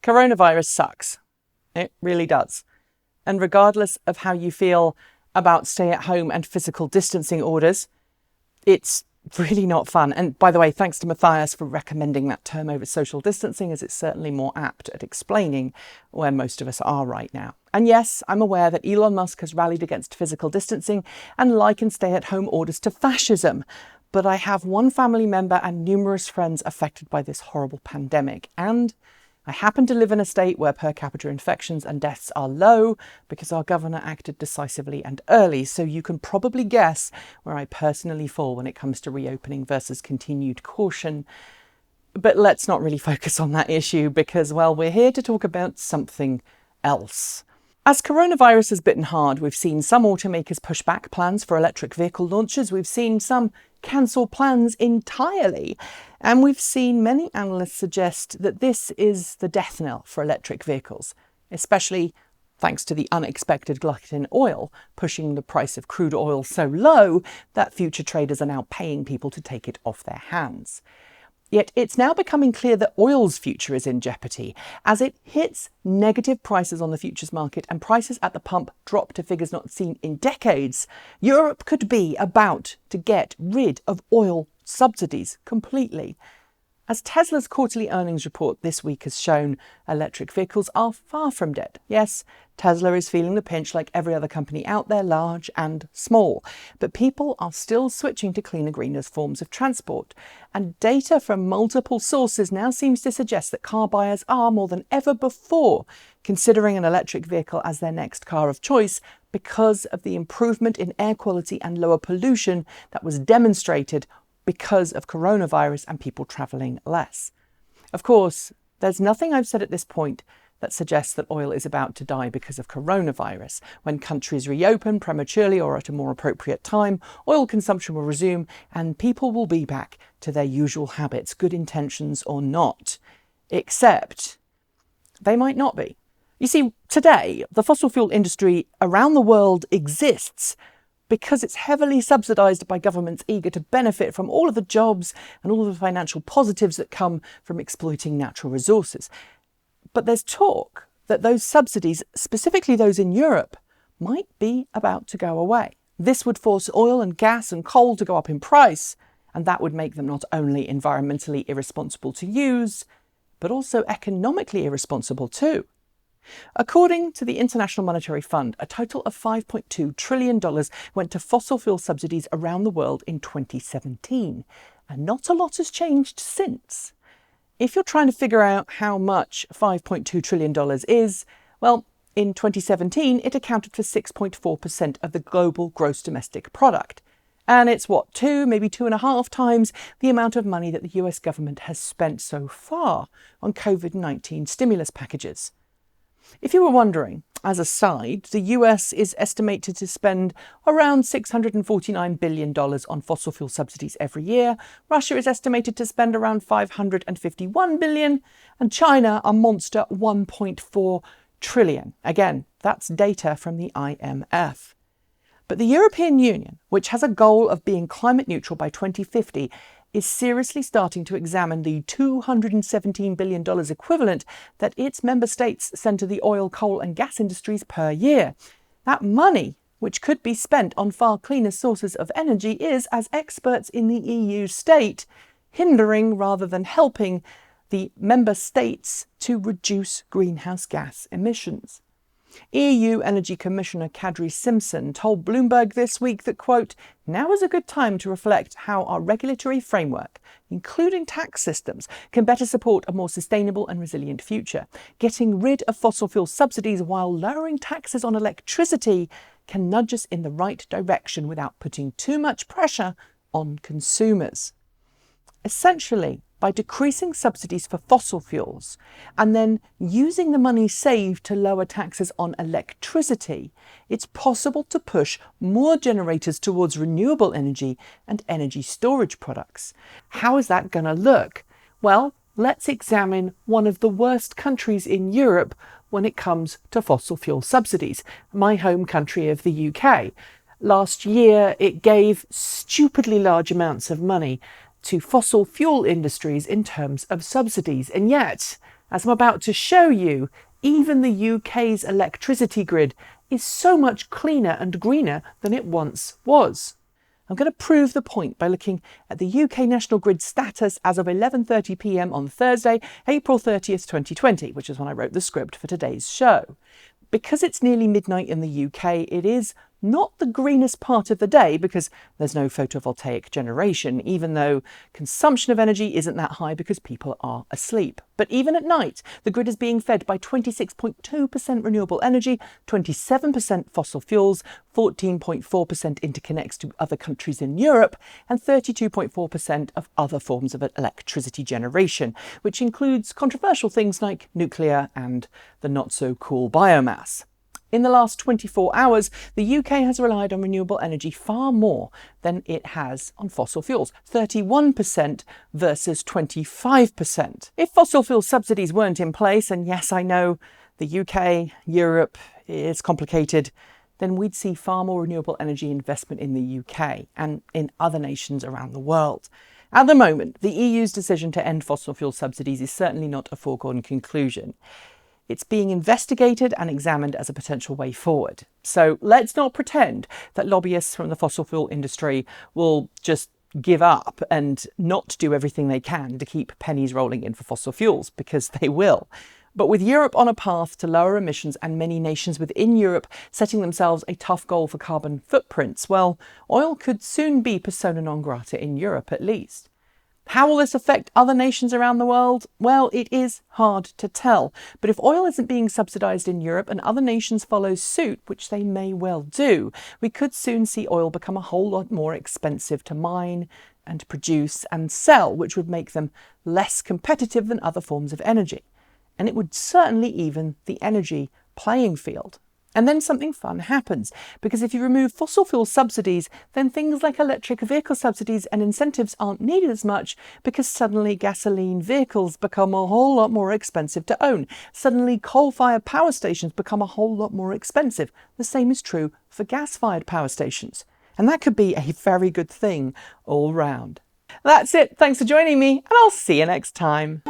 Coronavirus sucks. It really does. And regardless of how you feel about stay-at-home and physical distancing orders, it's really not fun. And by the way, thanks to Matthias for recommending that term over social distancing, as it's certainly more apt at explaining where most of us are right now. And yes, I'm aware that Elon Musk has rallied against physical distancing and likened stay-at-home orders to fascism. But I have one family member and numerous friends affected by this horrible pandemic. And I happen to live in a state where per capita infections and deaths are low because our governor acted decisively and early. So you can probably guess where I personally fall when it comes to reopening versus continued caution. But let's not really focus on that issue because, well, we're here to talk about something else. As coronavirus has bitten hard, we've seen some automakers push back plans for electric vehicle launches. We've seen some cancel plans entirely. And we've seen many analysts suggest that this is the death knell for electric vehicles, especially thanks to the unexpected glut in oil, pushing the price of crude oil so low that future traders are now paying people to take it off their hands. Yet it's now becoming clear that oil's future is in jeopardy as it hits negative prices on the futures market and prices at the pump drop to figures not seen in decades. Europe could be about to get rid of oil subsidies completely. As Tesla's quarterly earnings report this week has shown, electric vehicles are far from dead. Yes, Tesla is feeling the pinch like every other company out there, large and small. But people are still switching to cleaner, greener forms of transport. And data from multiple sources now seems to suggest that car buyers are more than ever before considering an electric vehicle as their next car of choice because of the improvement in air quality and lower pollution that was demonstrated because of coronavirus and people travelling less. Of course, there's nothing I've said at this point that suggests that oil is about to die because of coronavirus. When countries reopen prematurely or at a more appropriate time, oil consumption will resume and people will be back to their usual habits, good intentions or not. Except they might not be. You see, today, the fossil fuel industry around the world exists because it's heavily subsidised by governments eager to benefit from all of the jobs and all of the financial positives that come from exploiting natural resources. But there's talk that those subsidies, specifically those in Europe, might be about to go away. This would force oil and gas and coal to go up in price, and that would make them not only environmentally irresponsible to use, but also economically irresponsible too. According to the International Monetary Fund, a total of $5.2 trillion went to fossil fuel subsidies around the world in 2017, and not a lot has changed since. If you're trying to figure out how much $5.2 trillion is, well, in 2017 it accounted for 6.4% of the global gross domestic product. And it's maybe 2.5 times the amount of money that the US government has spent so far on COVID-19 stimulus packages. If you were wondering, as a side, the US is estimated to spend around $649 billion on fossil fuel subsidies every year. Russia is estimated to spend around $551 billion, and China a monster $1.4 trillion. Again, that's data from the IMF. But the European Union, which has a goal of being climate neutral by 2050, is seriously starting to examine the $217 billion equivalent that its member states send to the oil, coal and gas industries per year. That money, which could be spent on far cleaner sources of energy, is, as experts in the EU state, hindering rather than helping the member states to reduce greenhouse gas emissions. EU Energy Commissioner Kadri Simpson told Bloomberg this week that, quote, "Now is a good time to reflect how our regulatory framework, including tax systems, can better support a more sustainable and resilient future. Getting rid of fossil fuel subsidies while lowering taxes on electricity can nudge us in the right direction without putting too much pressure on consumers." Essentially, by decreasing subsidies for fossil fuels and then using the money saved to lower taxes on electricity, it's possible to push more generators towards renewable energy and energy storage products. How is that going to look? Well, let's examine one of the worst countries in Europe when it comes to fossil fuel subsidies, my home country of the UK. Last year, it gave stupidly large amounts of money to fossil fuel industries in terms of subsidies. And yet, As I'm about to show you, even the UK's electricity grid is so much cleaner and greener than it once was. I'm going to prove the point by looking at the UK National Grid status as of 11:30 p.m. on Thursday, April 30th, 2020, which is when I wrote the script for today's show. Because it's nearly midnight in the UK, it is not the greenest part of the day because there's no photovoltaic generation, even though consumption of energy isn't that high because people are asleep. But even at night, the grid is being fed by 26.2% renewable energy, 27% fossil fuels, 14.4% interconnects to other countries in Europe, and 32.4% of other forms of electricity generation, which includes controversial things like nuclear and the not-so-cool biomass. In the last 24 hours, the UK has relied on renewable energy far more than it has on fossil fuels, 31% versus 25%. If fossil fuel subsidies weren't in place, and yes, I know the UK, Europe, it's complicated, then we'd see far more renewable energy investment in the UK and in other nations around the world. At the moment, the EU's decision to end fossil fuel subsidies is certainly not a foregone conclusion. It's being investigated and examined as a potential way forward. So let's not pretend that lobbyists from the fossil fuel industry will just give up and not do everything they can to keep pennies rolling in for fossil fuels, because they will. But with Europe on a path to lower emissions and many nations within Europe setting themselves a tough goal for carbon footprints, well, oil could soon be persona non grata in Europe at least. How will this affect other nations around the world? Well, it is hard to tell. But if oil isn't being subsidised in Europe and other nations follow suit, which they may well do, we could soon see oil become a whole lot more expensive to mine and produce and sell, which would make them less competitive than other forms of energy. And it would certainly even the energy playing field. And then something fun happens, because if you remove fossil fuel subsidies, then things like electric vehicle subsidies and incentives aren't needed as much, because suddenly gasoline vehicles become a whole lot more expensive to own. Suddenly coal-fired power stations become a whole lot more expensive. The same is true for gas-fired power stations. And that could be a very good thing all round. That's it. Thanks for joining me, and I'll see you next time.